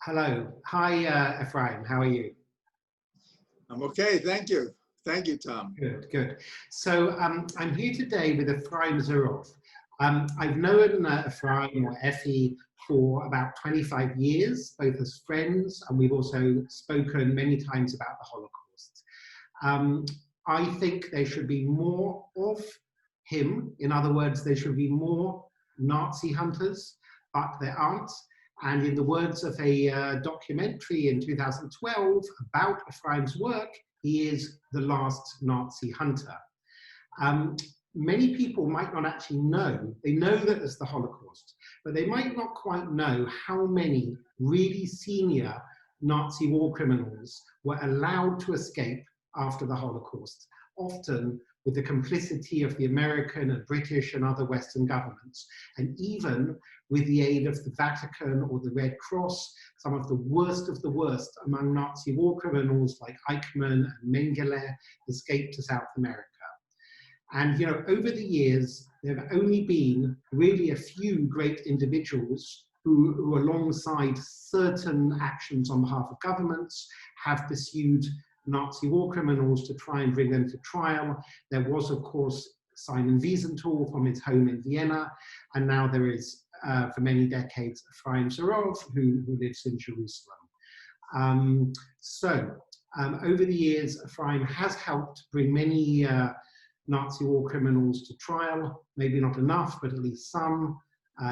Hello. Hi, Ephraim. How are you? I'm okay, thank you. Thank you, Tom. Good, good. So I'm here today with Efraim Zuroff. I've known Ephraim or Effie for about 25 years, both as friends, and we've also spoken many times about the Holocaust. I think there should be more of him. In other words, there should be more Nazi hunters, but there aren't. And in the words of a documentary in 2012 about Ephraim's work, he is the last Nazi hunter. Many people might not actually know, they know that there's the Holocaust, but they might not quite know how many really senior Nazi war criminals were allowed to escape after the Holocaust, often with the complicity of the American and British and other Western governments, and even with the aid of the Vatican or the Red Cross. Some of the worst among Nazi war criminals like Eichmann and Mengele escaped to South America. And you know, over the years, there have only been really a few great individuals who alongside certain actions on behalf of governments, have pursued Nazi war criminals to try and bring them to trial. There was, of course, Simon Wiesenthal from his home in Vienna, and now there is, for many decades, Efraim Zuroff, who lives in Jerusalem. Over the years, Efraim has helped bring many Nazi war criminals to trial, maybe not enough, but at least some.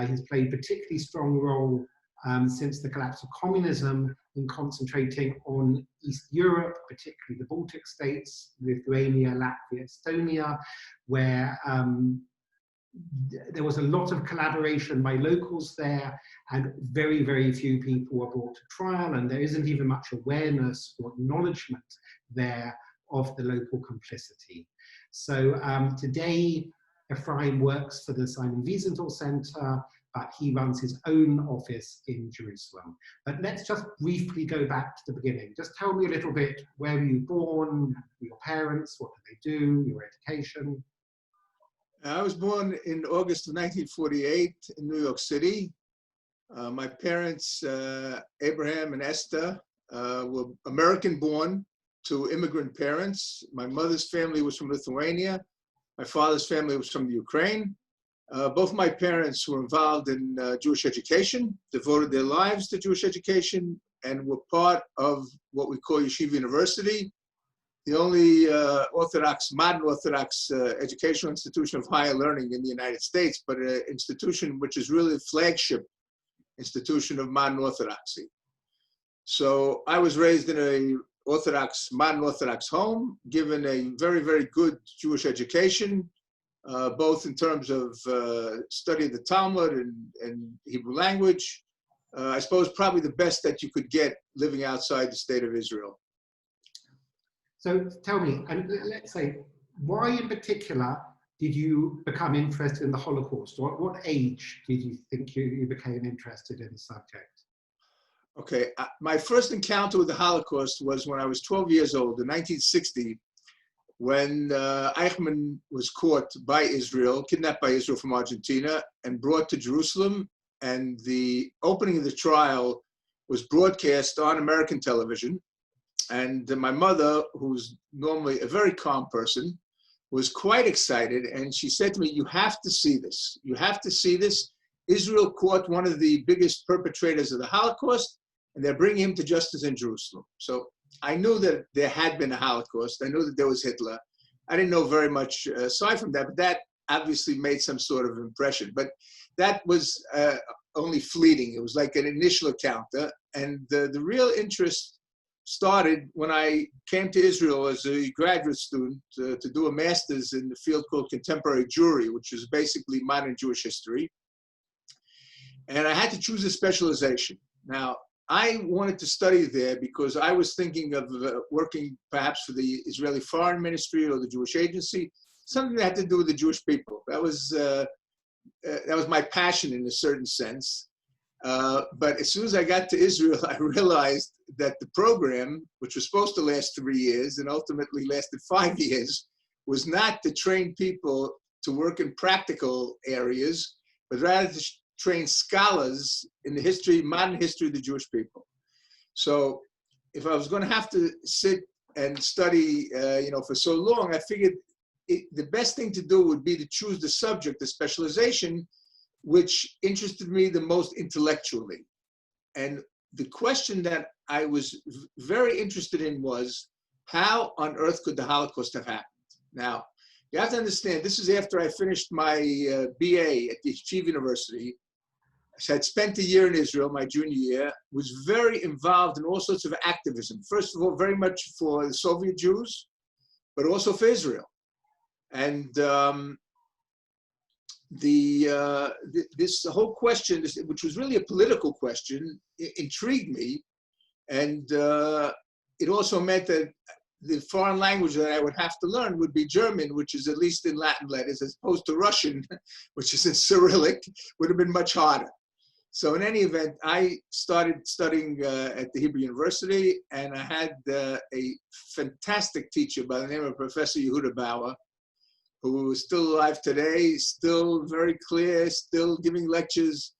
He's played a particularly strong role since the collapse of communism in concentrating on East Europe, particularly the Baltic states, Lithuania, Latvia, Estonia, where there was a lot of collaboration by locals there, and very, very few people were brought to trial, and there isn't even much awareness or acknowledgement there of the local complicity. So today, Ephraim works for the Simon Wiesenthal Center, but he runs his own office in Jerusalem. But let's just briefly go back to the beginning. Just tell me a little bit, where were you born, your parents, what did they do, your education? I was born in August of 1948 in New York City. My parents, Abraham and Esther, were American-born to immigrant parents. My mother's family was from Lithuania. My father's family was from the Ukraine. Both my parents were involved in Jewish education, devoted their lives to Jewish education, and were part of what we call Yeshiva University, the only modern Orthodox educational institution of higher learning in the United States, but an institution which is really the flagship institution of modern Orthodoxy. So I was raised in a modern Orthodox home, given a very, very good Jewish education, both in terms of study of the Talmud and Hebrew language. I suppose probably the best that you could get living outside the state of Israel. So tell me, and let's say, why in particular did you become interested in the Holocaust? Or at what age did you think you became interested in the subject? Okay, my first encounter with the Holocaust was when I was 12 years old in 1960, when Eichmann was caught by Israel, kidnapped by Israel from Argentina, and brought to Jerusalem. And the opening of the trial was broadcast on American television. And my mother, who's normally a very calm person, was quite excited. And she said to me, "You have to see this. You have to see this. Israel caught one of the biggest perpetrators of the Holocaust, and they're bringing him to justice in Jerusalem." So I knew that there had been a Holocaust. I knew that there was Hitler. I didn't know very much aside from that, but that obviously made some sort of impression. But that was only fleeting. It was like an initial encounter. And the real interest started when I came to Israel as a graduate student to do a master's in the field called contemporary Jewry, which is basically modern Jewish history. And I had to choose a specialization. Now, I wanted to study there because I was thinking of working perhaps for the Israeli Foreign Ministry or the Jewish Agency, something that had to do with the Jewish people. That was my passion in a certain sense. But as soon as I got to Israel, I realized that the program, which was supposed to last 3 years and ultimately lasted 5 years, was not to train people to work in practical areas, but rather to train scholars in the history, modern history of the Jewish people. So if I was going to have to sit and study, for so long, I figured the best thing to do would be to choose the subject, the specialization, which interested me the most intellectually. And the question that I was very interested in was, how on earth could the Holocaust have happened? Now, you have to understand, this is after I finished my BA at the Yeshiva University. I had spent a year in Israel, my junior year, was very involved in all sorts of activism. First of all, very much for the Soviet Jews, but also for Israel. And this whole question, which was really a political question, intrigued me. And it also meant that the foreign language that I would have to learn would be German, which is at least in Latin letters, as opposed to Russian, which is in Cyrillic, would have been much harder. So in any event, I started studying at the Hebrew University, and I had a fantastic teacher by the name of Professor Yehuda Bauer, who is still alive today, still very clear, still giving lectures.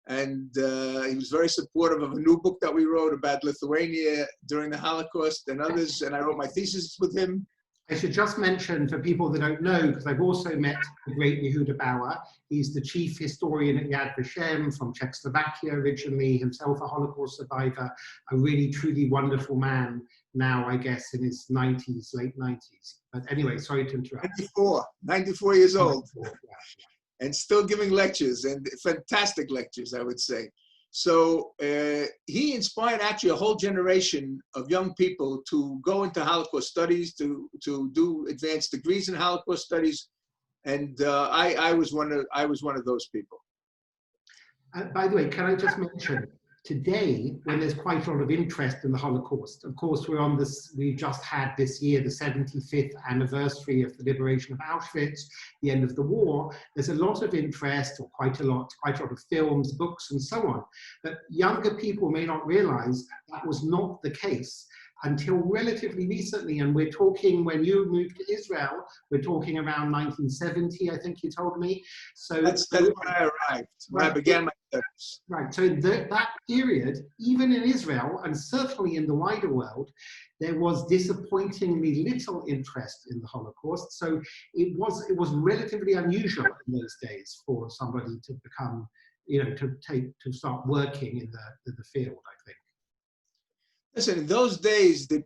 And he was very supportive of a new book that we wrote about Lithuania during the Holocaust and others. And I wrote my thesis with him. I should just mention for people that don't know, because I've also met the great Yehuda Bauer. He's the chief historian at Yad Vashem from Czechoslovakia originally, himself a Holocaust survivor, a really truly wonderful man now, I guess, in his 90s, late 90s. But anyway, sorry to interrupt. 94 years old. 94, yeah. And still giving lectures, and fantastic lectures, I would say. So he inspired actually a whole generation of young people to go into Holocaust studies, to do advanced degrees in Holocaust studies, and I was one of those people. By the way, can I just mention, today, when there's quite a lot of interest in the Holocaust, of course, we've just had this year the 75th anniversary of the liberation of Auschwitz, the end of the war. There's a lot of interest, or quite a lot of films, books, and so on. But younger people may not realize that was not the case until relatively recently. And we're talking, when you moved to Israel, we're talking around 1970, I think you told me. So that's when I arrived, when I began my studies. Right, so that period, even in Israel, and certainly in the wider world, there was disappointingly little interest in the Holocaust. So it was relatively unusual in those days for somebody to become, to start working in the field, I think. Listen, in those days, there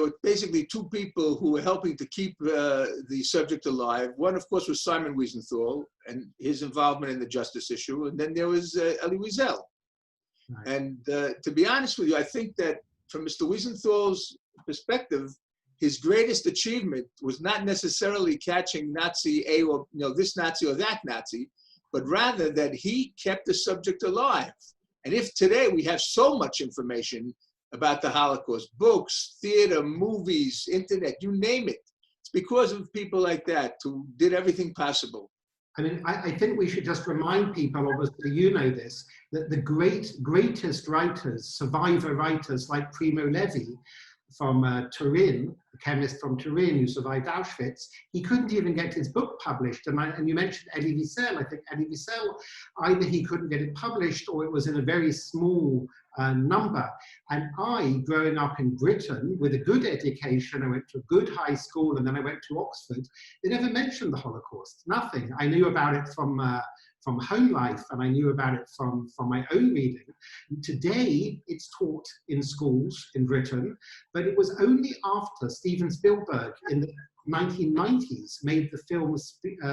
were basically two people who were helping to keep the subject alive. One, of course, was Simon Wiesenthal and his involvement in the justice issue. And then there was Elie Wiesel. Right. And to be honest with you, I think that from Mr. Wiesenthal's perspective, his greatest achievement was not necessarily catching Nazi A or this Nazi or that Nazi, but rather that he kept the subject alive. And if today we have so much information about the Holocaust, books, theater, movies, internet, you name it, it's because of people like that who did everything possible. I mean, I think we should just remind people, obviously you know this, that the greatest writers, survivor writers like Primo Levi from Turin, the chemist from Turin who survived Auschwitz, he couldn't even get his book published. And you mentioned Elie Wiesel. I think Elie Wiesel, either he couldn't get it published or it was in a very small number. And I, growing up in Britain with a good education, I went to a good high school and then I went to Oxford, they never mentioned the Holocaust, nothing. I knew about it from home life, and I knew about it from my own reading. And today, it's taught in schools in Britain, but it was only after Steven Spielberg in the 1990s made the film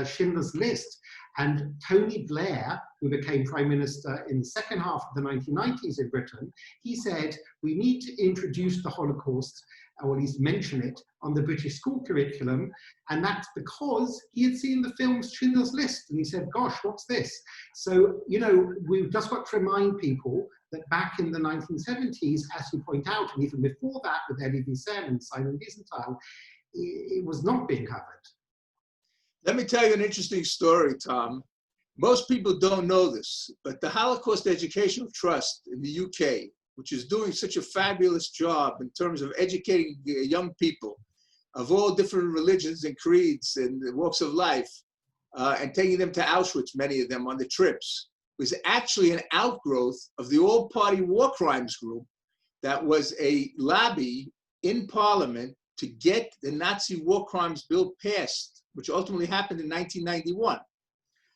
Schindler's List, and Tony Blair, who became Prime Minister in the second half of the 1990s in Britain, he said, we need to introduce the Holocaust, or at least mention it, on the British school curriculum. And that's because he had seen the film Schindler's List. And he said, gosh, what's this? So, we've just got to remind people that back in the 1970s, as you point out, and even before that with Elie Wiesel and Simon Wiesenthal, it was not being covered. Let me tell you an interesting story, Tom. Most people don't know this, but the Holocaust Educational Trust in the UK, which is doing such a fabulous job in terms of educating young people of all different religions and creeds and walks of life, and taking them to Auschwitz, many of them on the trips, was actually an outgrowth of the All-Party War Crimes Group, that was a lobby in Parliament to get the Nazi war crimes bill passed, which ultimately happened in 1991.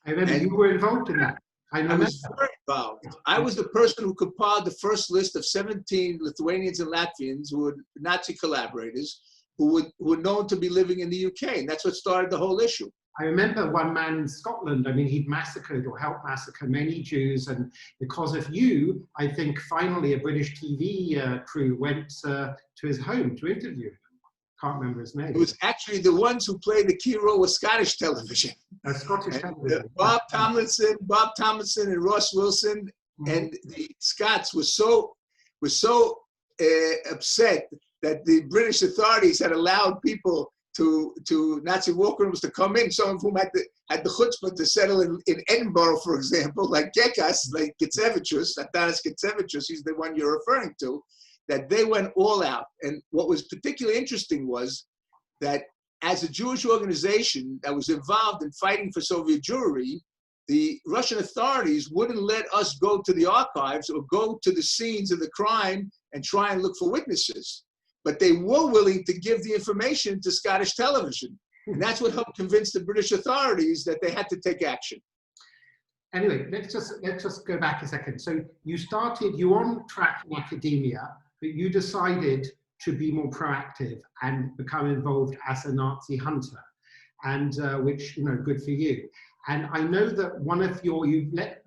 I remember you were involved in that. I was very involved. I was the person who compiled the first list of 17 Lithuanians and Latvians who were Nazi collaborators who were known to be living in the UK, and that's what started the whole issue. I remember one man in Scotland, I mean, he'd massacred or helped massacre many Jews, and because of you, I think finally a British TV crew went to his home to interview him. Can't remember his name. It was actually the ones who played the key role with Scottish television. Scottish television. Bob Tomlinson and Ross Wilson, and the Scots were so upset that the British authorities had allowed people to Nazi war criminals to come in, some of whom had the chutzpah to settle in Edinburgh, for example, like Gekas, like Gitsevichus, Atanas Gitsevichus, he's the one you're referring to, that they went all out. And what was particularly interesting was that as a Jewish organization that was involved in fighting for Soviet Jewry, the Russian authorities wouldn't let us go to the archives or go to the scenes of the crime and try and look for witnesses. But they were willing to give the information to Scottish television. And that's what helped convince the British authorities that they had to take action. Anyway, let's just go back a second. So you were on track in academia, but you decided to be more proactive and become involved as a Nazi hunter, and which, good for you. And I know that one of you've had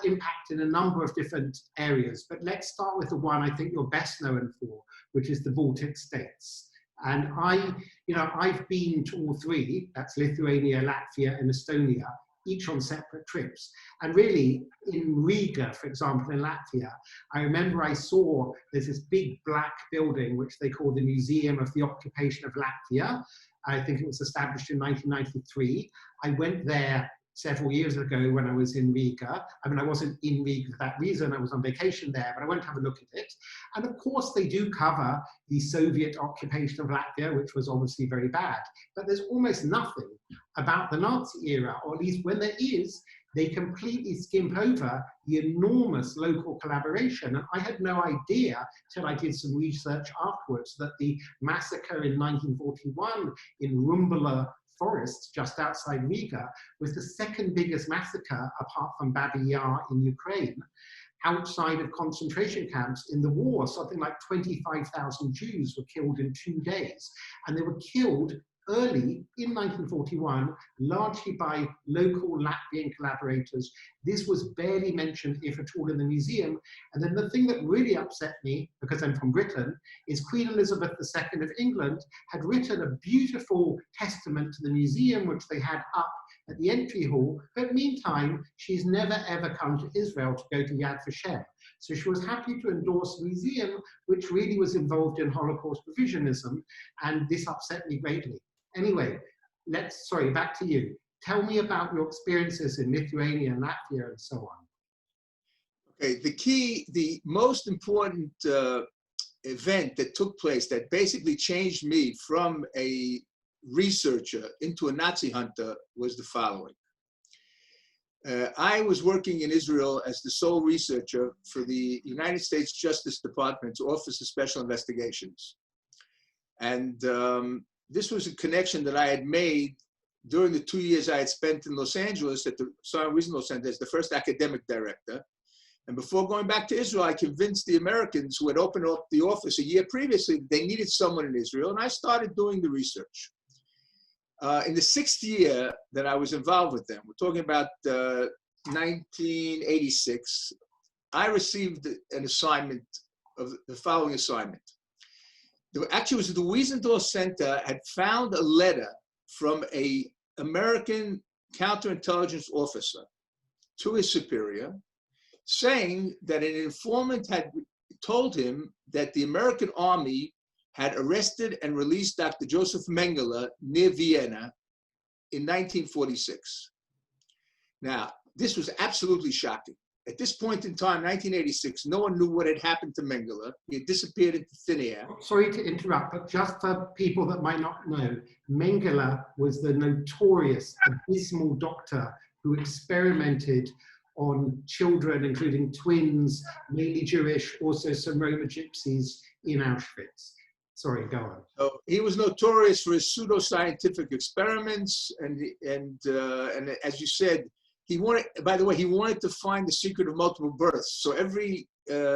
impact in a number of different areas, but let's start with the one I think you're best known for, which is the Baltic states. And I've been to all three, that's Lithuania, Latvia, and Estonia, each on separate trips. And really, in Riga, for example, in Latvia, I remember I saw there's this big black building, which they call the Museum of the Occupation of Latvia. I think it was established in 1993. I went there several years ago when I was in Riga. I mean, I wasn't in Riga for that reason, I was on vacation there, but I went to have a look at it. And of course, they do cover the Soviet occupation of Latvia, which was obviously very bad. But there's almost nothing about the Nazi era, or at least when there is, they completely skimp over the enormous local collaboration. And I had no idea till I did some research afterwards that the massacre in 1941 in Rumbala Forest, just outside Riga, was the second biggest massacre, apart from Babi Yar in Ukraine, outside of concentration camps in the war. Something like 25,000 Jews were killed in 2 days. And they were killed early in 1941, largely by local Latvian collaborators. This was barely mentioned, if at all, in the museum. And then the thing that really upset me, because I'm from Britain, is Queen Elizabeth II of England had written a beautiful testament to the museum, which they had up at the entry hall. But meantime, she's never ever come to Israel to go to Yad Vashem. So she was happy to endorse a museum which really was involved in Holocaust revisionism, and this upset me greatly. Anyway, back to you. Tell me about your experiences in Lithuania and Latvia and so on. Okay, the most important event that took place that basically changed me from a researcher into a Nazi hunter was the following. I was working in Israel as the sole researcher for the United States Justice Department's Office of Special Investigations. And this was a connection that I had made during the 2 years I had spent in Los Angeles at the Sound Regional Center as the first academic director. And before going back to Israel, I convinced the Americans who had opened up the office a year previously that they needed someone in Israel, and I started doing the research. In the 6th year that I was involved with them, we're talking about 1986, I received an assignment of the following assignment. Actually, it was the Wiesenthal Center had found a letter from an American counterintelligence officer to his superior saying that an informant had told him that the American army had arrested and released Dr. Joseph Mengele near Vienna in 1946. Now, this was absolutely shocking. At this point in time, 1986, no one knew what had happened to Mengele. He had disappeared into thin air. Sorry to interrupt, but just for people that might not know, Mengele was the notorious, abysmal doctor who experimented on children, including twins, mainly Jewish, also some Roma gypsies in Auschwitz. Sorry, go on. So he was notorious for his pseudoscientific experiments, and as you said, he wanted. By the way, he wanted to find the secret of multiple births. So every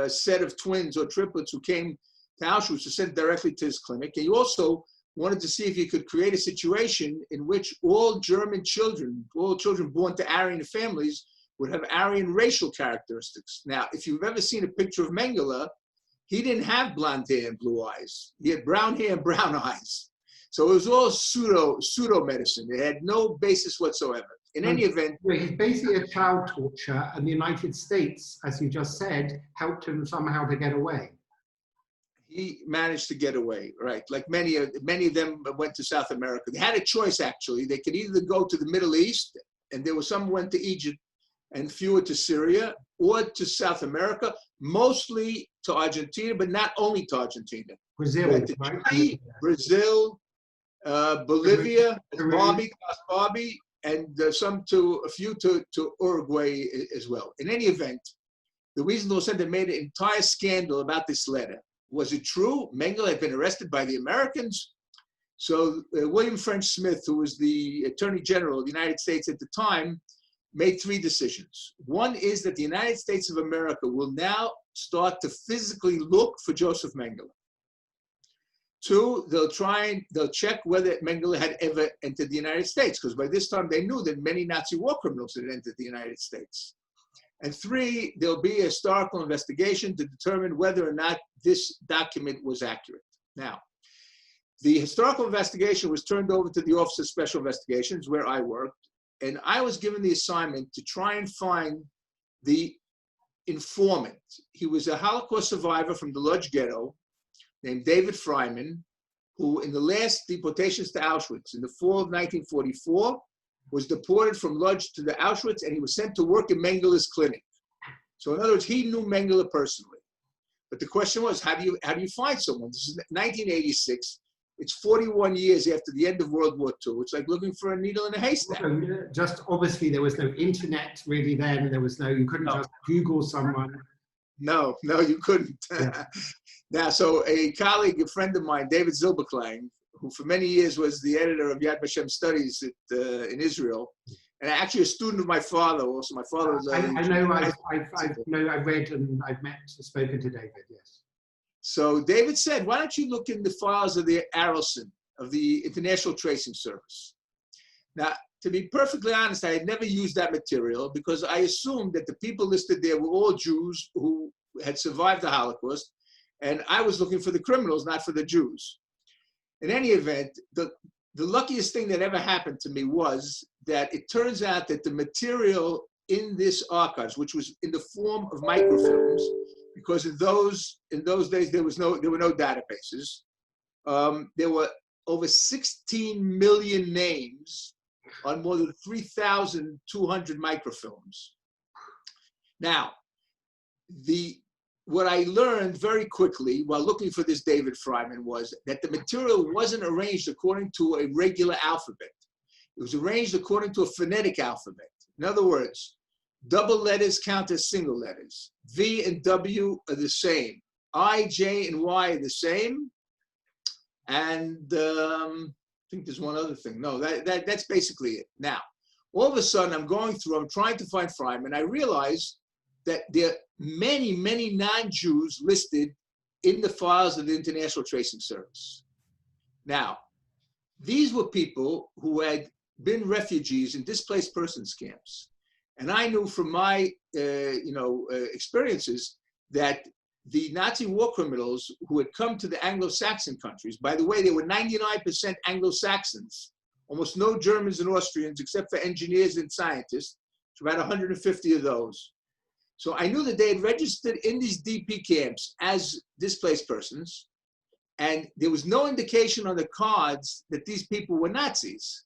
set of twins or triplets who came to Auschwitz were sent directly to his clinic. He also wanted to see if he could create a situation in which all German children, all children born to Aryan families, would have Aryan racial characteristics. Now, if you've ever seen a picture of Mengele, he didn't have blonde hair and blue eyes. He had brown hair and brown eyes. So it was all pseudo medicine. It had no basis whatsoever. In any event, he's basically a child torturer, and the United States, as you just said, helped him somehow to get away. He managed to get away, right? Like many of them went to South America. They had a choice, actually. They could either go to the Middle East, and there were some went to Egypt, and fewer to Syria, or to South America, mostly to Argentina, but not only to Argentina. Brazil, right? Chile, Brazil, Bolivia, Barbie, and a few to Uruguay as well. In any event, the Wiesenthal Center made an entire scandal about this letter. Was it true? Mengele had been arrested by the Americans. So William French Smith, who was the Attorney General of the United States at the time, made three decisions. One is that the United States of America will now start to physically look for Joseph Mengele. Two, they'll check whether Mengele had ever entered the United States, because by this time they knew that many Nazi war criminals had entered the United States. And three, there'll be a historical investigation to determine whether or not this document was accurate. Now, the historical investigation was turned over to the Office of Special Investigations, where I worked, and I was given the assignment to try and find the informant. He was a Holocaust survivor from the Lodz ghetto named David Freiman, who in the last deportations to Auschwitz in the fall of 1944 was deported from Lodz to the Auschwitz, and he was sent to work in Mengele's clinic. So in other words, he knew Mengele personally. But the question was, how do you find someone? This is 1986. It's 41 years after the end of World War II. It's like looking for a needle in a haystack. Just obviously there was no internet really then. There was you couldn't just Google someone. No, you couldn't. Yeah. Now, so a colleague, a friend of mine, David Zilberklang, who for many years was the editor of Yad Vashem Studies in Israel, and actually a student of my father also. My father was I've read and I've met and spoken to David, yes. So David said, why don't you look in the files of the Arelson, of the International Tracing Service? Now, to be perfectly honest, I had never used that material because I assumed that the people listed there were all Jews who had survived the Holocaust, and I was looking for the criminals, not for the Jews. In any event, the luckiest thing that ever happened to me was that it turns out that the material in this archives, which was in the form of microfilms, because in those days there were no databases, there were over 16 million names on more than 3,200 microfilms. Now, what I learned very quickly while looking for this David Freiman was that the material wasn't arranged according to a regular alphabet. It was arranged according to a phonetic alphabet. In other words, double letters count as single letters. V and W are the same. I, J, and Y are the same. And I think there's one other thing. No, that's basically it. Now, all of a sudden, I'm trying to find Freiman. I realize that there are many, many non-Jews listed in the files of the International Tracing Service. Now, these were people who had been refugees in displaced persons camps. And I knew from my experiences that the Nazi war criminals who had come to the Anglo-Saxon countries, by the way, they were 99% Anglo-Saxons, almost no Germans and Austrians except for engineers and scientists, about 150 of those. So I knew that they had registered in these DP camps as displaced persons, and there was no indication on the cards that these people were Nazis.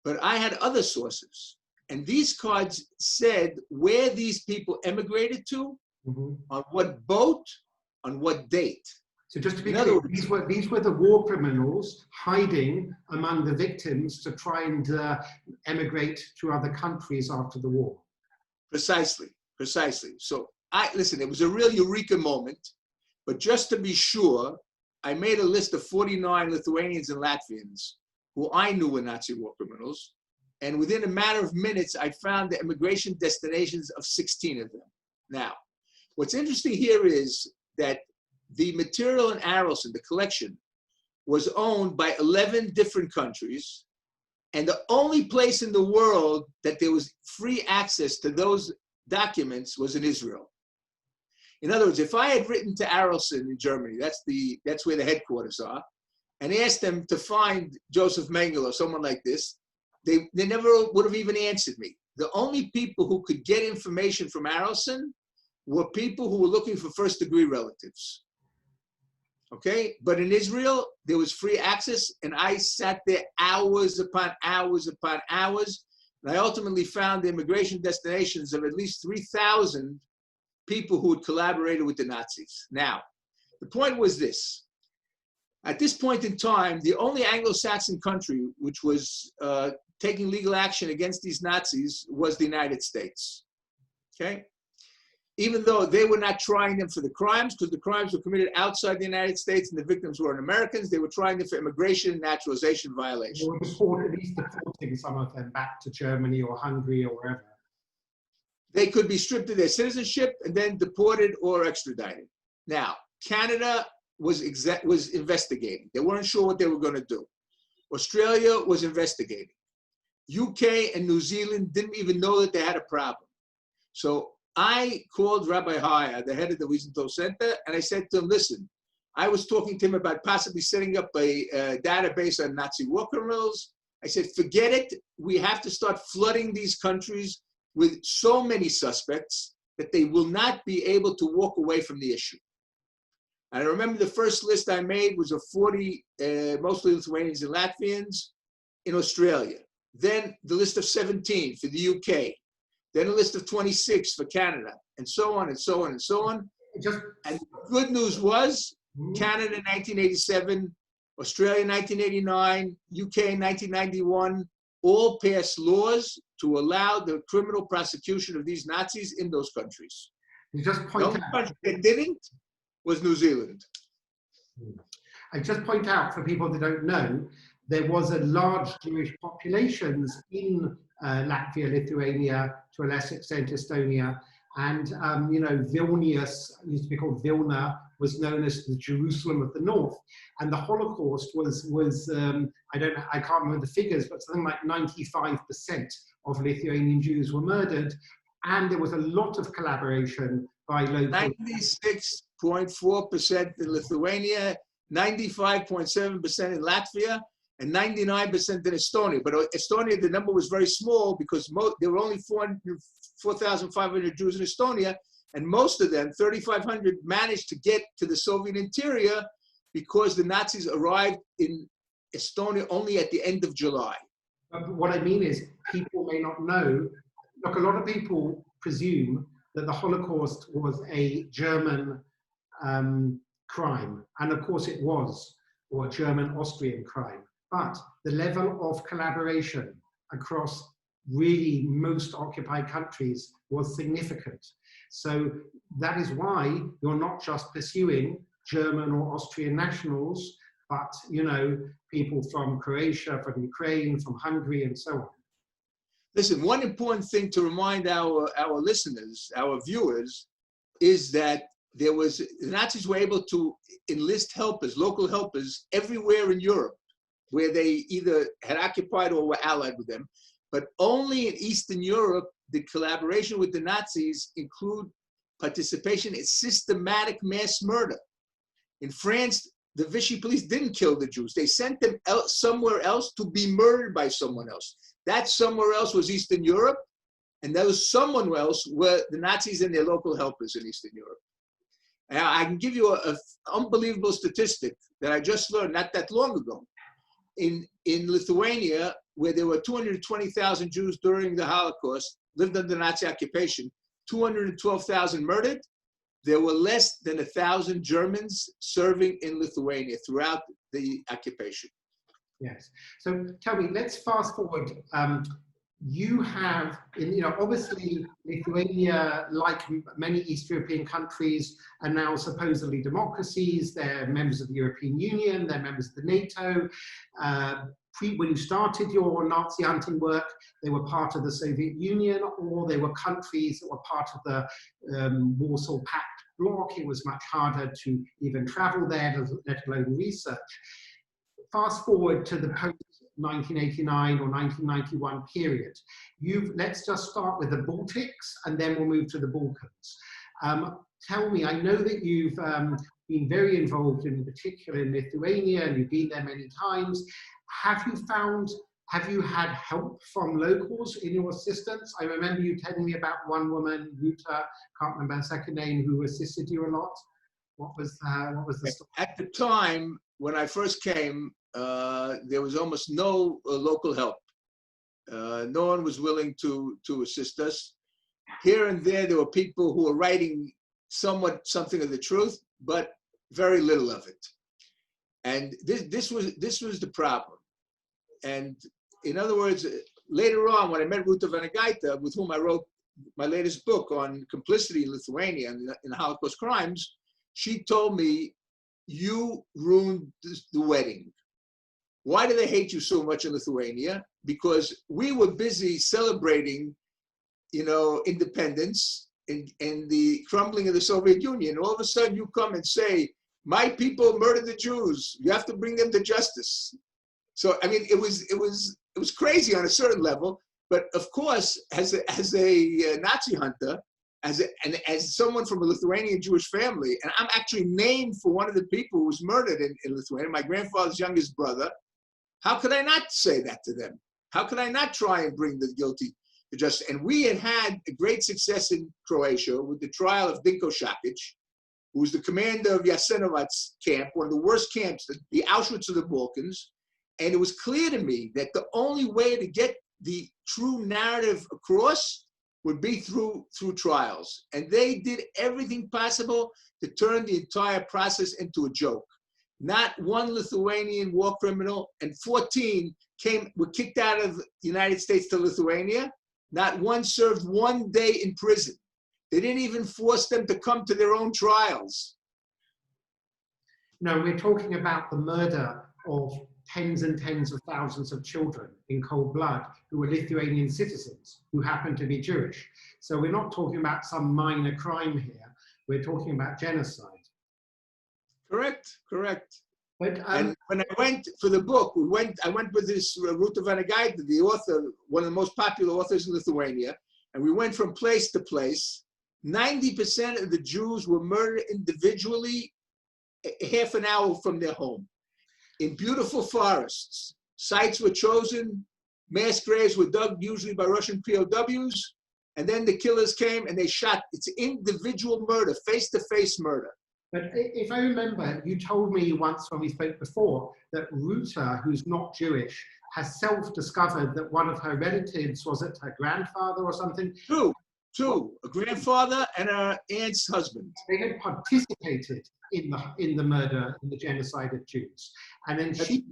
But I had other sources, and these cards said where these people emigrated to, on what boat, on what date. So just to be clear, these were the war criminals hiding among the victims to try and emigrate to other countries after the war. Precisely, precisely. So listen, it was a real eureka moment, but just to be sure, I made a list of 49 Lithuanians and Latvians who I knew were Nazi war criminals. And within a matter of minutes, I found the immigration destinations of 16 of them. Now, what's interesting here is that the material in Arelson, the collection, was owned by 11 different countries. And the only place in the world that there was free access to those documents was in Israel. In other words, if I had written to Arelson in Germany, that's where the headquarters are, and asked them to find Joseph Mengele or someone like this, they never would have even answered me. The only people who could get information from Arelson were people who were looking for first-degree relatives. Okay, but in Israel, there was free access, and I sat there hours upon hours upon hours, and I ultimately found the immigration destinations of at least 3,000 people who had collaborated with the Nazis. Now, the point was this. At this point in time, the only Anglo-Saxon country which was taking legal action against these Nazis was the United States, okay? Even though they were not trying them for the crimes, because the crimes were committed outside the United States and the victims weren't Americans, they were trying them for immigration and naturalization violations. They were at least deporting some of them back to Germany or Hungary or wherever. They could be stripped of their citizenship and then deported or extradited. Now, Canada was investigating. They weren't sure what they were going to do. Australia was investigating. UK and New Zealand didn't even know that they had a problem. So I called Rabbi Haya, the head of the Wiesenthal Center, and I said to him, listen, I was talking to him about possibly setting up a database on Nazi war criminals. I said, forget it. We have to start flooding these countries with so many suspects that they will not be able to walk away from the issue. And I remember the first list I made was of 40, mostly Lithuanians and Latvians in Australia. Then the list of 17 for the UK. Then a list of 26 for Canada, and so on and so on and so on. And the good news was Canada in 1987, Australia in 1989, UK in 1991, all passed laws to allow the criminal prosecution of these Nazis in those countries. You just The point only out country that didn't was New Zealand. I just point out for people that don't know, there was a large Jewish populations in Latvia, Lithuania, to a less extent Estonia, and you know, Vilnius used to be called Vilna, was known as the Jerusalem of the North, and the Holocaust was I can't remember the figures, but something like 95% of Lithuanian Jews were murdered, and there was a lot of collaboration by local. 96.4% in Lithuania, 95.7% in Latvia, and 99% in Estonia. But Estonia, the number was very small because there were only 4,500 Jews in Estonia, and most of them, 3,500, managed to get to the Soviet interior because the Nazis arrived in Estonia only at the end of July. But what I mean is, people may not know. Look, a lot of people presume that the Holocaust was a German crime, and of course it was, or a German-Austrian crime. But the level of collaboration across really most occupied countries was significant. So that is why you're not just pursuing German or Austrian nationals, but you know, people from Croatia, from Ukraine, from Hungary, and so on. Listen, one important thing to remind our listeners, our viewers, is that the Nazis were able to enlist helpers, local helpers, everywhere in Europe, where they either had occupied or were allied with them. But only in Eastern Europe did collaboration with the Nazis include participation in systematic mass murder. In France, the Vichy police didn't kill the Jews. They sent them somewhere else to be murdered by someone else. That somewhere else was Eastern Europe, and those someone else were the Nazis and their local helpers in Eastern Europe. Now, I can give you an unbelievable statistic that I just learned not that long ago. In Lithuania, where there were 220,000 Jews during the Holocaust, lived under Nazi occupation, 212,000 murdered, there were less than 1,000 Germans serving in Lithuania throughout the occupation. Yes. So tell me, let's fast forward. you have, obviously Lithuania, like many East European countries, are now supposedly democracies. They're members of the European Union, they're members of the NATO. When you started your Nazi hunting work, they were part of the Soviet Union, or they were countries that were part of the Warsaw Pact bloc. It was much harder to even travel there, let alone research. Fast forward to the post-1989 or 1991 period. Let's just start with the Baltics, and then we'll move to the Balkans. Tell me, I know that you've been very involved in particular in Lithuania, and you've been there many times. Have you had help from locals in your assistance? I remember you telling me about one woman, Ruta, can't remember her second name, who assisted you a lot. What was the story? At the time, when I first came, there was almost no local help. No one was willing to assist us. Here and there were people who were writing something of the truth, but very little of it. And this was the problem. And in other words, later on, when I met Ruta Vanagaita, with whom I wrote my latest book on complicity in Lithuania and in the Holocaust crimes, she told me, "You ruined the wedding. Why do they hate you so much in Lithuania? Because we were busy celebrating, independence and the crumbling of the Soviet Union. All of a sudden you come and say, my people murdered the Jews. You have to bring them to justice." So, I mean, it was crazy on a certain level, but of course, as a Nazi hunter, as someone from a Lithuanian Jewish family, and I'm actually named for one of the people who was murdered in Lithuania, my grandfather's youngest brother, how could I not say that to them? How could I not try and bring the guilty to justice? And we had a great success in Croatia with the trial of Dinko Šakić, who was the commander of Jasenovac's camp, one of the worst camps, the Auschwitz of the Balkans. And it was clear to me that the only way to get the true narrative across would be through trials. And they did everything possible to turn the entire process into a joke. Not one Lithuanian war criminal, and 14 were kicked out of the United States to Lithuania. Not one served 1 day in prison. They didn't even force them to come to their own trials. No, we're talking about the murder of tens and tens of thousands of children in cold blood who were Lithuanian citizens who happened to be Jewish. So we're not talking about some minor crime here. We're talking about genocide. Correct. But, and when I went for the book, I went with this Ruta Vanagaita, the author, one of the most popular authors in Lithuania, and we went from place to place. 90% of the Jews were murdered individually, half an hour from their home, in beautiful forests. Sites were chosen, mass graves were dug, usually by Russian POWs, and then the killers came and they shot. It's individual murder, face-to-face murder. But if I remember, you told me once when we spoke before that Ruta, who's not Jewish, has self-discovered that one of her relatives, was it her grandfather or something? Two, a grandfather and her aunt's husband. They had participated in the murder, in the genocide of Jews. And then she,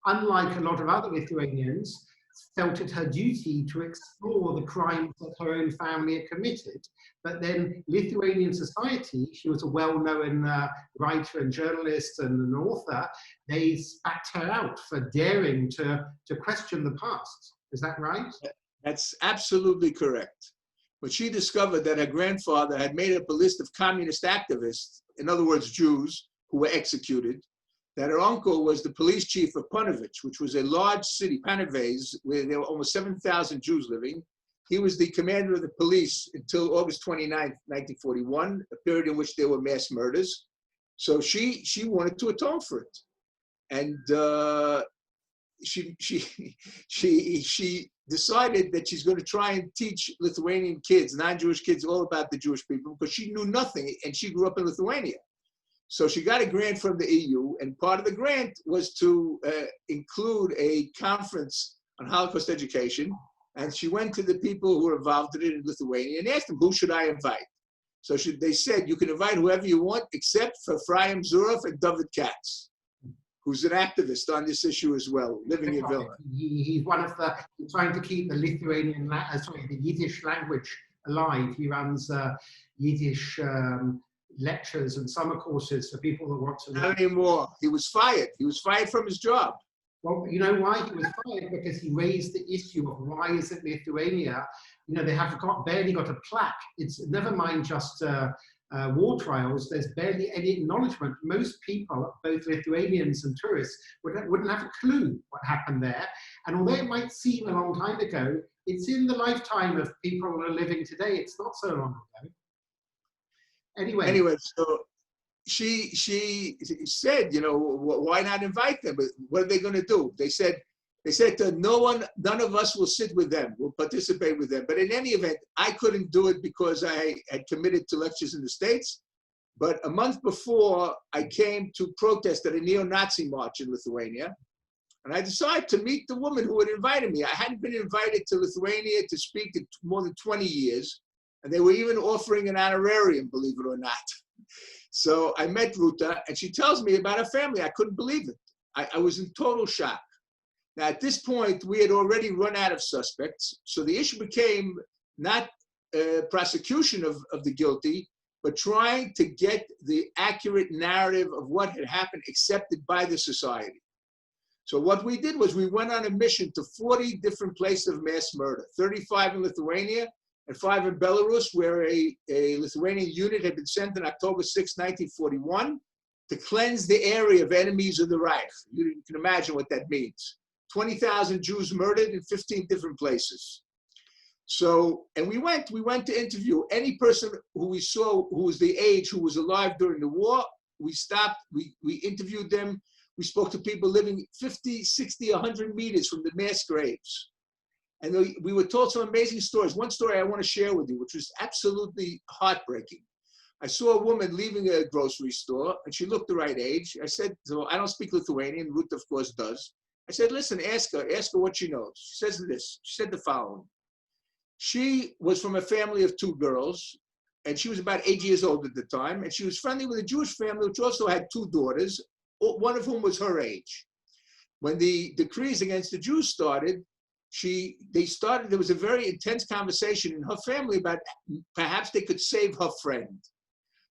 unlike a lot of other Lithuanians, felt it her duty to explore the crimes that her own family had committed. But then Lithuanian society, she was a well-known writer and journalist and an author, they spat her out for daring to question the past. Is that right? That's absolutely correct. But she discovered that her grandfather had made up a list of communist activists, in other words, Jews, who were executed, that her uncle was the police chief of Panovich, which was a large city, Panovets, where there were almost 7,000 Jews living. He was the commander of the police until August 29, 1941, a period in which there were mass murders. So she wanted to atone for it. And she decided that she's going to try and teach Lithuanian kids, non-Jewish kids, all about the Jewish people, because she knew nothing and she grew up in Lithuania. So she got a grant from the EU, and part of the grant was to include a conference on Holocaust education. And she went to the people who were involved in it in Lithuania and asked them, who should I invite? So they said, you can invite whoever you want, except for Efraim Zuroff and David Katz. who's an activist on this issue as well, living in Vilna. He's one of the, trying to keep the Lithuanian, the Yiddish language alive. He runs Yiddish lectures and summer courses for people that want to learn. Not anymore. He was fired. He was fired from his job. Well, you know why he was fired? Because he raised the issue of why is it Lithuania, they have barely got a plaque. It's never mind just war trials, there's barely any acknowledgement. Most people, both Lithuanians and tourists, wouldn't have a clue what happened there. And although it might seem a long time ago, it's in the lifetime of people who are living today. It's not so long ago. Anyway, so she said, why not invite them? But what are they going to do? They said none of us will sit with them, will participate with them. But in any event, I couldn't do it because I had committed to lectures in the States. But a month before, I came to protest at a neo-Nazi march in Lithuania. And I decided to meet the woman who had invited me. I hadn't been invited to Lithuania to speak in more than 20 years. And they were even offering an honorarium, believe it or not. So I met Ruta, and she tells me about her family. I couldn't believe it. I was in total shock. Now, at this point, we had already run out of suspects. So the issue became not prosecution of the guilty, but trying to get the accurate narrative of what had happened accepted by the society. So what we did was we went on a mission to 40 different places of mass murder, 35 in Lithuania and 5 in Belarus, where a Lithuanian unit had been sent on October 6, 1941, to cleanse the area of enemies of the Reich. You can imagine what that means. 20,000 Jews murdered in 15 different places. So, and we went to interview any person who we saw who was the age, who was alive during the war. We stopped, we interviewed them. We spoke to people living 50, 60, 100 meters from the mass graves. And we were told some amazing stories. One story I want to share with you, which was absolutely heartbreaking. I saw a woman leaving a grocery store, and she looked the right age. I said, so I don't speak Lithuanian, Ruth, of course, does. I said, listen, ask her what she knows. She says this, she said the following. She was from a family of 2 girls, and she was about 8 years old at the time, and she was friendly with a Jewish family, which also had 2 daughters, one of whom was her age. When the decrees against the Jews started, there was a very intense conversation in her family about perhaps they could save her friend.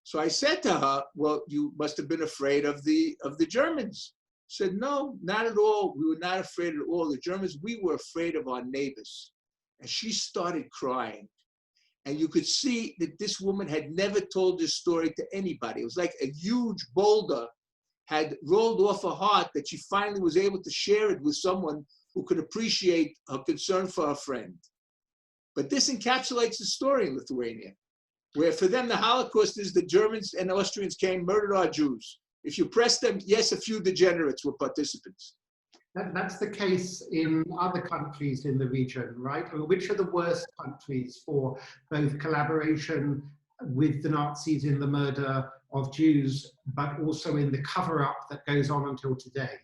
So I said to her, well, you must have been afraid of the Germans. She said, no, not at all. We were not afraid at all. The Germans, we were afraid of our neighbors. And she started crying. And you could see that this woman had never told this story to anybody. It was like a huge boulder had rolled off her heart that she finally was able to share it with someone who could appreciate her concern for her friend. But this encapsulates the story in Lithuania, where for them the Holocaust is the Germans and Austrians came, murdered our Jews. If you press them, yes, a few degenerates were participants. That's the case in other countries in the region, right? I mean, which are the worst countries for both collaboration with the Nazis in the murder of Jews, but also in the cover-up that goes on until today?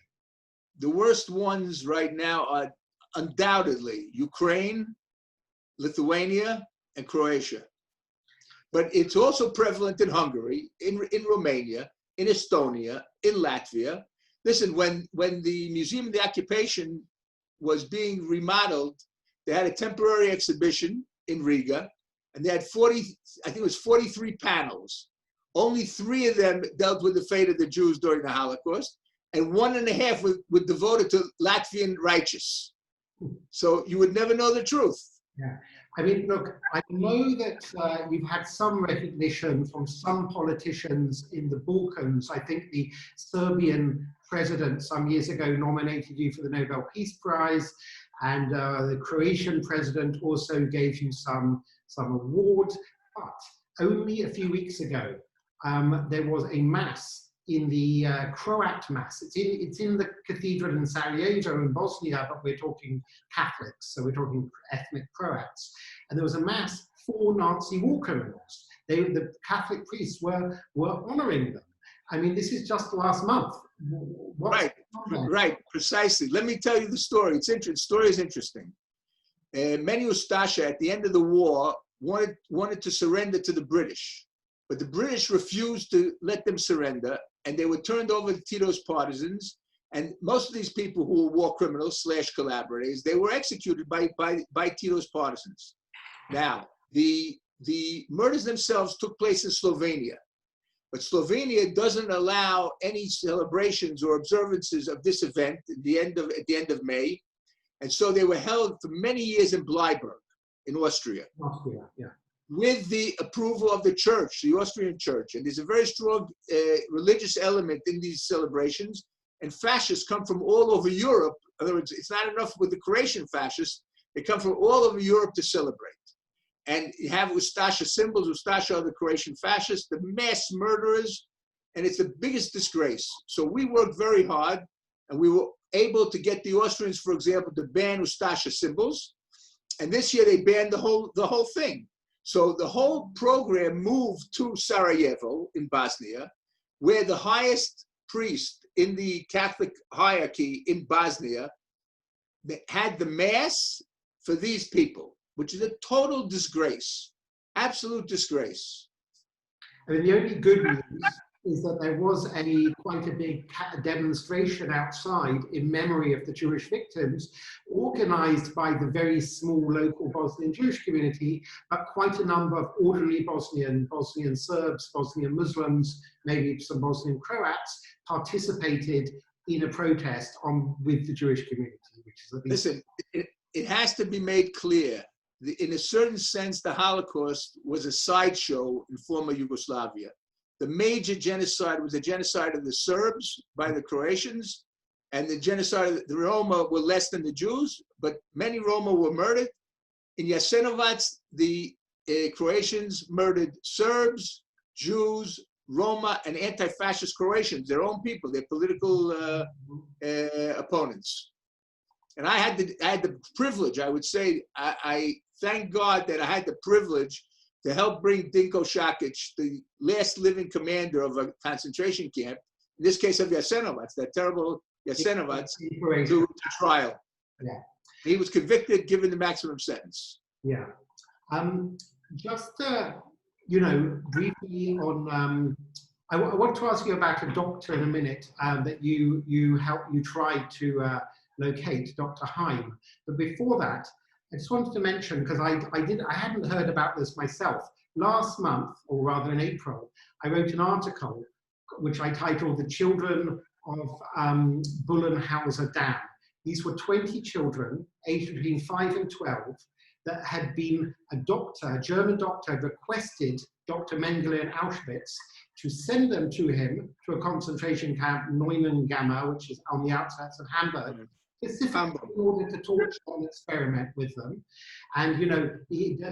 The worst ones right now are undoubtedly Ukraine, Lithuania, and Croatia. But it's also prevalent in Hungary, in Romania, in Estonia, in Latvia. Listen, when the Museum of the Occupation was being remodeled, they had a temporary exhibition in Riga, and they had 43 panels. Only 3 of them dealt with the fate of the Jews during the Holocaust, and 1.5 were devoted to Latvian righteous. So you would never know the truth. Yeah. I mean, look, I know that you've had some recognition from some politicians in the Balkans. I think the Serbian president some years ago nominated you for the Nobel Peace Prize, and the Croatian president also gave you some award. But only a few weeks ago, there was a mass in the Croat mass. It's in the cathedral in Sarajevo in Bosnia, but we're talking Catholics, so we're talking ethnic Croats. And there was a mass for Nazi war criminals. The Catholic priests were honoring them. I mean, this is just last month. Right, precisely. Let me tell you the story. The story is interesting. Many Ustasha, at the end of the war, wanted to surrender to the British. But the British refused to let them surrender, and they were turned over to Tito's partisans, And most of these people who were war criminals / collaborators, they were executed by Tito's partisans. Now, the murders themselves took place in Slovenia, but Slovenia doesn't allow any celebrations or observances of this event at the end of May, and so they were held for many years in Bleiburg, in Austria. Austria, yeah. With the approval of the church, the Austrian church. And there's a very strong religious element in these celebrations. And fascists come from all over Europe. In other words, it's not enough with the Croatian fascists. They come from all over Europe to celebrate. And you have Ustasha symbols. Ustasha are the Croatian fascists, the mass murderers. And it's the biggest disgrace. So we worked very hard. And we were able to get the Austrians, for example, to ban Ustasha symbols. And this year they banned the whole thing. So the whole program moved to Sarajevo in Bosnia, where the highest priest in the Catholic hierarchy in Bosnia had the mass for these people, which is a total disgrace, absolute disgrace. I mean, the only good news is that there was quite a big demonstration outside in memory of the Jewish victims, organized by the very small local Bosnian Jewish community, but quite a number of ordinary Bosnian Serbs, Bosnian Muslims, maybe some Bosnian Croats participated in a protest with the Jewish community. Which is at least Listen, it has to be made clear, in a certain sense, the Holocaust was a sideshow in former Yugoslavia. The major genocide was the genocide of the Serbs by the Croatians, and the genocide of the Roma were less than the Jews, but many Roma were murdered. In Jasenovac, the Croatians murdered Serbs, Jews, Roma, and anti-fascist Croatians, their own people, their political opponents. And I had the privilege, I would say, I thank God that I had the privilege to help bring Dinko Šakić, the last living commander of a concentration camp, in this case of Jasenovac, that terrible Jasenovac, to trial. Yeah. He was convicted, given the maximum sentence. Yeah. Just, briefly on, I want to ask you about a doctor in a minute that you tried to locate, Dr. Heim. But before that, I just wanted to mention, because I hadn't heard about this myself. Last month, or rather in April, I wrote an article which I titled "The Children of Bullenhauser Dam." These were 20 children aged between 5 and 12 that had been a German doctor had requested Dr. Mengele in Auschwitz to send them to him to a concentration camp, Neuengamme, which is on the outskirts of Hamburg, specifically in order to torture and experiment with them. And,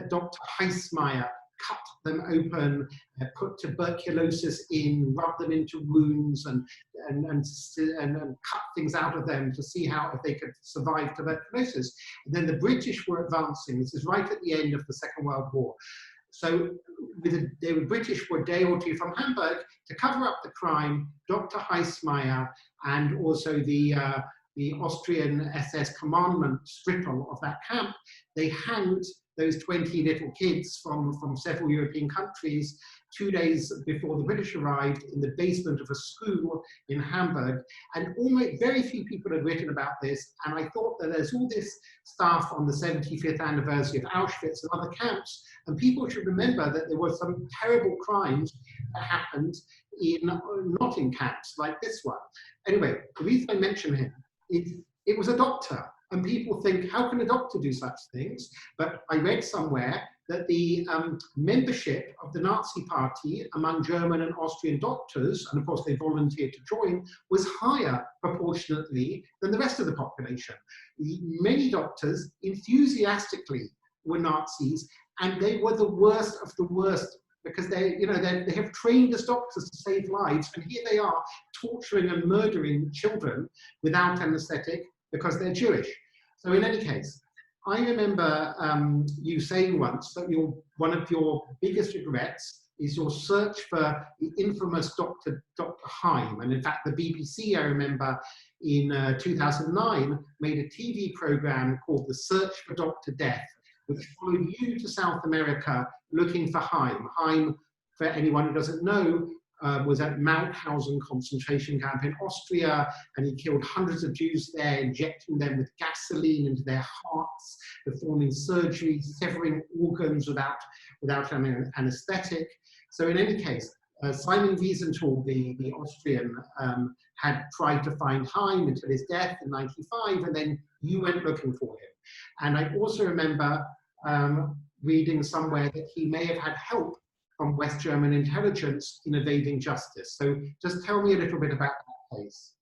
Dr. Heismeyer cut them open, put tuberculosis in, rubbed them into wounds, and cut things out of them to see if they could survive tuberculosis. And then the British were advancing. This is right at the end of the Second World War. So the British were a day or two from Hamburg to cover up the crime. Dr. Heismeyer and also the Austrian SS commandant Strippel of that camp, they hanged those 20 little kids from several European countries 2 days before the British arrived in the basement of a school in Hamburg. And almost very few people had written about this. And I thought that there's all this stuff on the 75th anniversary of Auschwitz and other camps, and people should remember that there were some terrible crimes that happened not in camps like this one. Anyway, the reason I mention him is it was a doctor. And people think, how can a doctor do such things? But I read somewhere that the membership of the Nazi Party among German and Austrian doctors, and of course they volunteered to join, was higher proportionately than the rest of the population. Many doctors enthusiastically were Nazis, and they were the worst of the worst, because they have trained as doctors to save lives, and here they are torturing and murdering children without anesthetic, because they're Jewish. So in any case, I remember you saying once that one of your biggest regrets is your search for the infamous Dr. Heim. And in fact, the BBC, I remember, in 2009, made a TV program called The Search for Dr. Death, which followed you to South America looking for Heim. Heim, for anyone who doesn't know, was at Mauthausen concentration camp in Austria, and he killed hundreds of Jews there, injecting them with gasoline into their hearts, performing surgery, severing organs without an anesthetic. So in any case, Simon Wiesenthal, the Austrian, had tried to find Heim until his death in '95, and then you went looking for him. And I also remember reading somewhere that he may have had help from West German intelligence in evading justice. So just tell me a little bit about that case.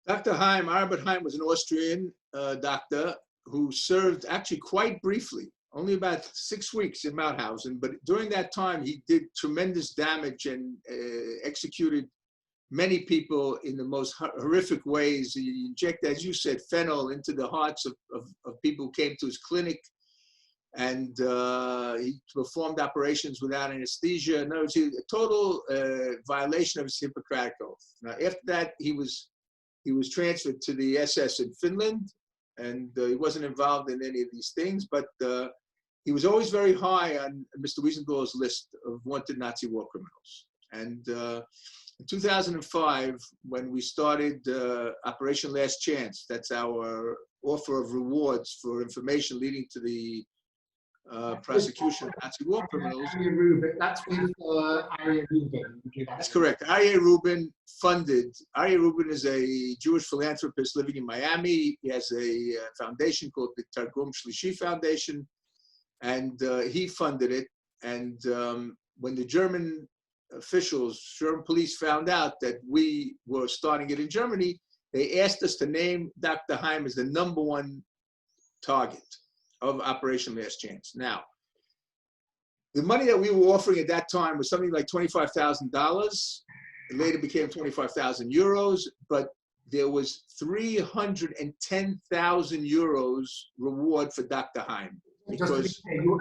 Dr. Heim, Albert Heim, was an Austrian doctor who served actually quite briefly, only about 6 weeks in Mauthausen, but during that time he did tremendous damage and executed many people in the most horrific ways. He injected, as you said, fentanyl into the hearts of people who came to his clinic, and he performed operations without anesthesia. No, it was a total violation of his Hippocratic oath. Now, after that, he was transferred to the SS in Finland, and he wasn't involved in any of these things, but he was always very high on Mr. Wiesenthal's list of wanted Nazi war criminals. And in 2005, when we started Operation Last Chance, that's our offer of rewards for information leading to the prosecution of Nazi war criminals. That's with Arya Rubin. That's correct. Arya Rubin funded. Arya Rubin is a Jewish philanthropist living in Miami. He has a foundation called the Targum Shlishi Foundation, and he funded it. And when the German officials, German police, found out that we were starting it in Germany, they asked us to name Dr. Heim as the #1 target of Operation Last Chance. Now, the money that we were offering at that time was something like $25,000. It later became 25,000 euros, but there was 310,000 euros reward for Dr. Heim. Because your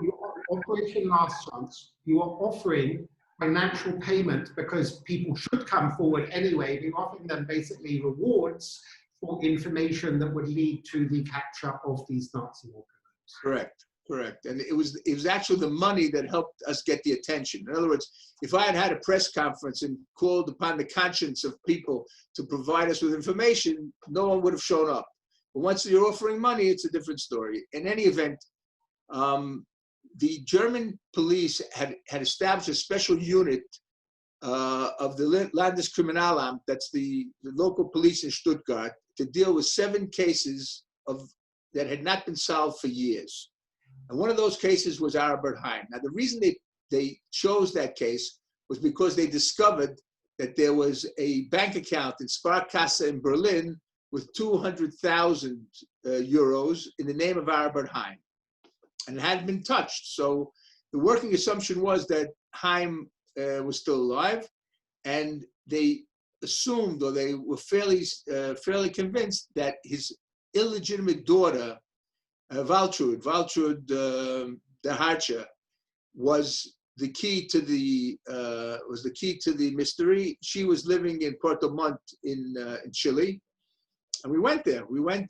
Operation Last Chance, you are offering financial payment because people should come forward anyway. You're offering them basically rewards for information that would lead to the capture of these Nazi war criminals. Correct, correct. And it was actually the money that helped us get the attention. In other words, if I had had a press conference and called upon the conscience of people to provide us with information, no one would have shown up. But once you're offering money, it's a different story. In any event, the German police had established a special unit of the Landeskriminalamt, that's the local police in Stuttgart, to deal with 7 cases that had not been solved for years. And one of those cases was Albert Heim. Now, the reason they chose that case was because they discovered that there was a bank account in Sparkasse in Berlin with 200,000 euros in the name of Albert Heim. And it hadn't been touched. So the working assumption was that Heim was still alive, and they assumed, or they were fairly convinced, that his illegitimate daughter, Waltraud de Hartje, was the key to the mystery. She was living in Puerto Montt in Chile, and we went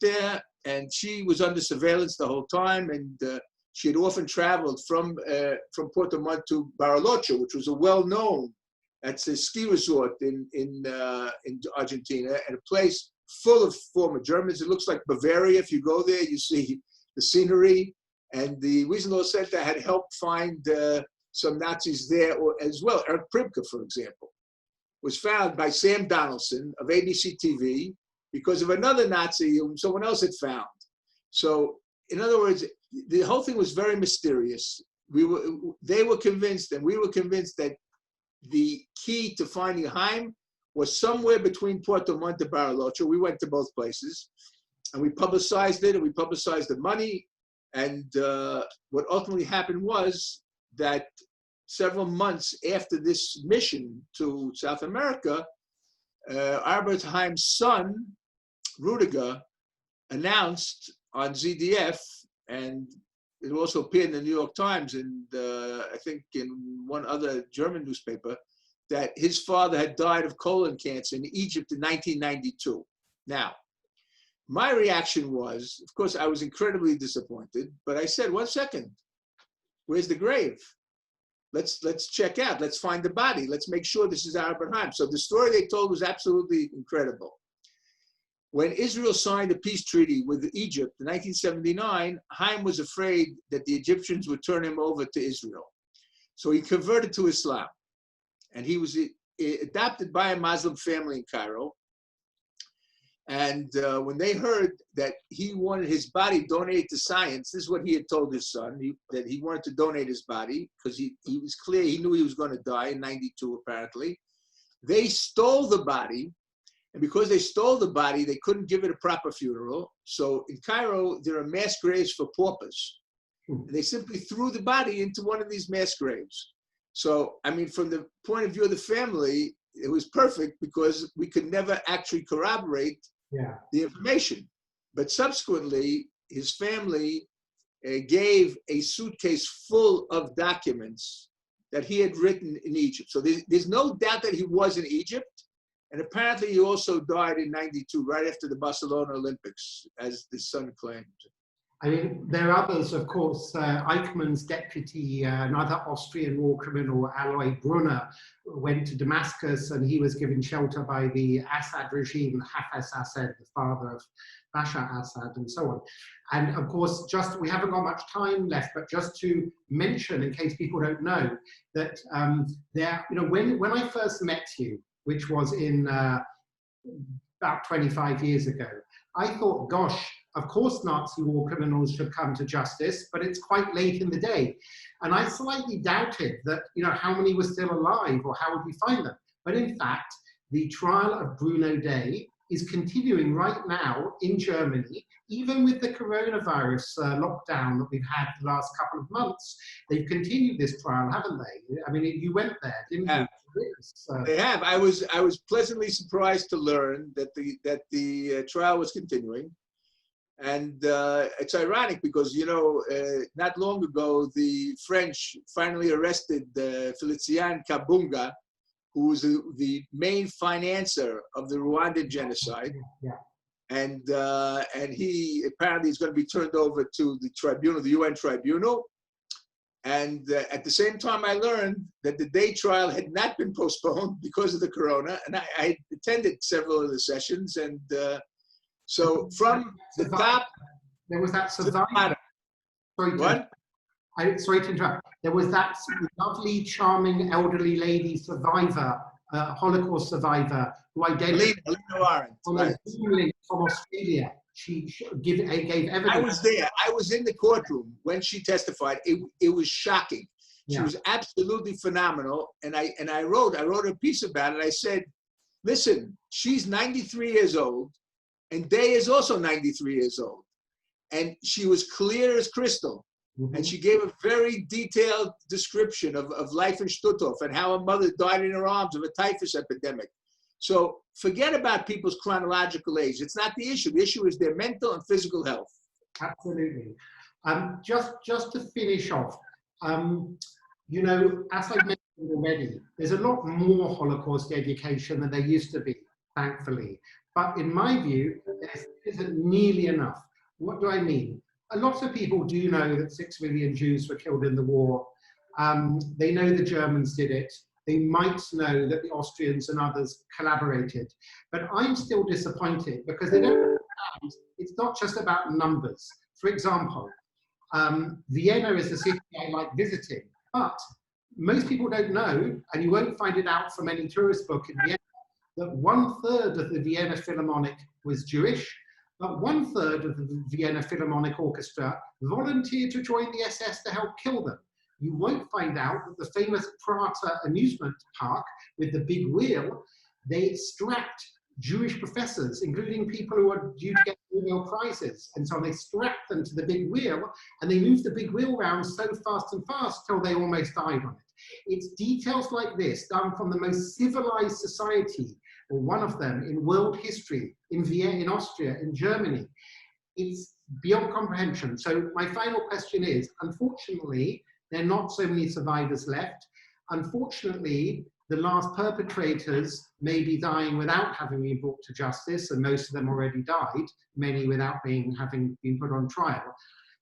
there. And she was under surveillance the whole time, and she had often traveled from Puerto Montt to Bariloche, which was a well-known, that's a ski resort in Argentina, and a place full of former Germans. It looks like Bavaria. If you go there, you see the scenery. And the Wiesenthal Center had helped find some Nazis there as well. Eric Pribke, for example, was found by Sam Donaldson of ABC TV because of another Nazi whom someone else had found. So, in other words, the whole thing was very mysterious. They were convinced, and we were convinced, that the key to finding Heim was somewhere between Puerto Montt and Bariloche. We went to both places, and we publicized it, and we publicized the money. And what ultimately happened was that several months after this mission to South America, Albert Heim's son, Rudiger, announced on ZDF, and it also appeared in the New York Times and I think in one other German newspaper, that his father had died of colon cancer in Egypt in 1992. Now, my reaction was, of course, I was incredibly disappointed, but I said, 1 second, where's the grave? let's check out. Let's find the body. Let's make sure this is Albert Heim. So the story they told was absolutely incredible. When Israel signed a peace treaty with Egypt in 1979, Heim was afraid that the Egyptians would turn him over to Israel. So he converted to Islam. And he was adopted by a Muslim family in Cairo. And when they heard that he wanted his body donated to science, this is what he had told his son, that he wanted to donate his body because he was clear, he knew he was going to die in 92 apparently. They stole the body, and because they stole the body, they couldn't give it a proper funeral. So in Cairo, there are mass graves for paupers. And they simply threw the body into one of these mass graves. So, I mean, from the point of view of the family, it was perfect because we could never actually corroborate the information. But subsequently, his family gave a suitcase full of documents that he had written in Egypt. So there's no doubt that he was in Egypt. And apparently he also died in 92, right after the Barcelona Olympics, as the son claimed. I mean, there are others, of course. Eichmann's deputy, another Austrian war criminal, Alois Brunner, went to Damascus and he was given shelter by the Assad regime, Hafez Assad, the father of Bashar Assad, and so on. And of course, we haven't got much time left, but just to mention, in case people don't know, that when I first met you, which was in about 25 years ago, I thought, gosh, of course Nazi war criminals should come to justice, but it's quite late in the day. And I slightly doubted that, how many were still alive or how would we find them? But in fact, the trial of Bruno Dey is continuing right now in Germany, even with the coronavirus lockdown that we've had the last couple of months. They've continued this trial, haven't they? I mean, you went there, didn't you? They have. I was pleasantly surprised to learn that the trial was continuing. And it's ironic because, not long ago, the French finally arrested Felicien Kabunga, who was the main financer of the Rwandan genocide. Yeah. And he apparently is going to be turned over to the tribunal, the UN tribunal. And at the same time, I learned that the Dey trial had not been postponed because of the corona. And I attended several of the sessions. And so from the top, there was that survivor. Sorry to interrupt. There was that lovely, charming, elderly lady survivor, Holocaust survivor, who identified from Australia. She gave evidence. I was there. I was in the courtroom when she testified. It was shocking. She was absolutely phenomenal. And I wrote a piece about it. I said, listen, she's 93 years old. And Dey is also 93 years old. And she was clear as crystal. Mm-hmm. And she gave a very detailed description of life in Stutthof and how her mother died in her arms of a typhus epidemic. So forget about people's chronological age. It's not the issue. The issue is their mental and physical health. Absolutely. Just to finish off, as I mentioned already, there's a lot more Holocaust education than there used to be, thankfully. But in my view, there isn't nearly enough. What do I mean? A lot of people do know that 6 million Jews were killed in the war. They know the Germans did it. They might know that the Austrians and others collaborated. But I'm still disappointed because they don't understand it's not just about numbers. For example, Vienna is a city I like visiting, but most people don't know, and you won't find it out from any tourist book in Vienna, that 1/3 of the Vienna Philharmonic was Jewish, but 1/3 of the Vienna Philharmonic Orchestra volunteered to join the SS to help kill them. You won't find out that the famous Prater amusement park with the big wheel, they strapped Jewish professors, including people who are due to get Nobel Prizes. And so they strapped them to the big wheel and they moved the big wheel around so fast and fast till they almost died on it. It's details like this done from the most civilized society, or one of them in world history, in Vienna, in Austria, in Germany. It's beyond comprehension. So my final question is, unfortunately, there are not so many survivors left. Unfortunately, the last perpetrators may be dying without having been brought to justice, and most of them already died, many without having been put on trial.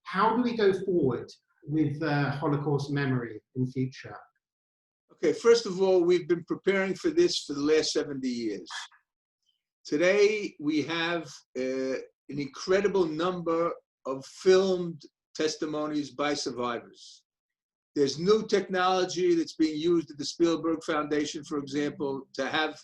How do we go forward with Holocaust memory in future? Okay, first of all, we've been preparing for this for the last 70 years. Today, we have an incredible number of filmed testimonies by survivors. There's new technology that's being used at the Spielberg Foundation, for example, to have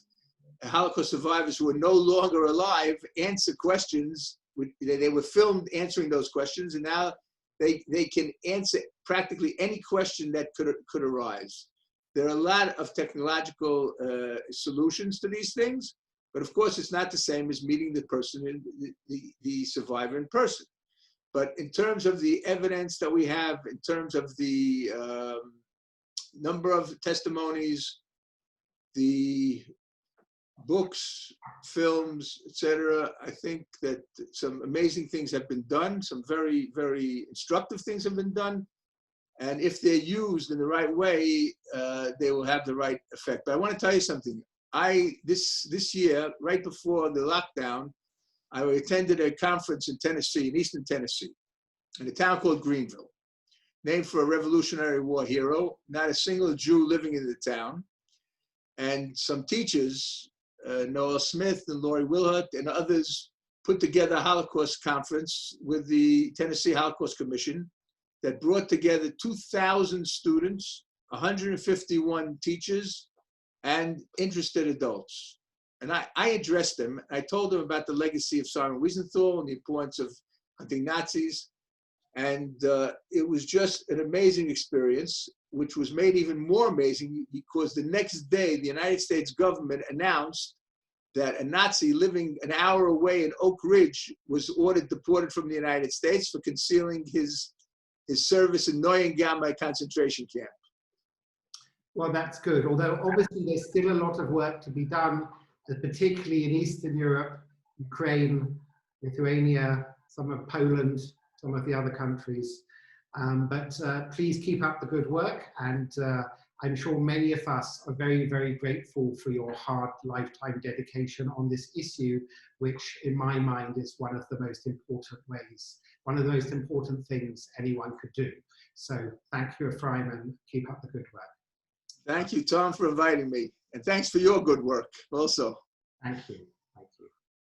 Holocaust survivors who are no longer alive answer questions. They were filmed answering those questions, and now they can answer practically any question that could arise. There are a lot of technological solutions to these things, but of course it's not the same as meeting the person, the survivor in person. But in terms of the evidence that we have, in terms of the number of testimonies, the books, films, etc., I think that some amazing things have been done. Some very, very instructive things have been done. And if they're used in the right way, they will have the right effect. But I want to tell you something. This year, right before the lockdown, I attended a conference in Tennessee, in Eastern Tennessee, in a town called Greenville, named for a Revolutionary War hero, not a single Jew living in the town. And some teachers, Noel Smith and Laurie Wilhut and others, put together a Holocaust conference with the Tennessee Holocaust Commission that brought together 2,000 students, 151 teachers, and interested adults. And I addressed them. I told them about the legacy of Simon Wiesenthal and the importance of hunting Nazis. And it was just an amazing experience, which was made even more amazing because the next day, the United States government announced that a Nazi living an hour away in Oak Ridge was deported from the United States for concealing his service in Neuengamme concentration camp. Well, that's good. Although obviously there's still a lot of work to be done, particularly in Eastern Europe, Ukraine, Lithuania, some of Poland, some of the other countries. But please keep up the good work. And I'm sure many of us are very, very grateful for your hard lifetime dedication on this issue, which in my mind is one of the most important ways, one of the most important things anyone could do. So thank you, Efraim, and keep up the good work. Thank you, Tom, for inviting me. And thanks for your good work also. Thank you.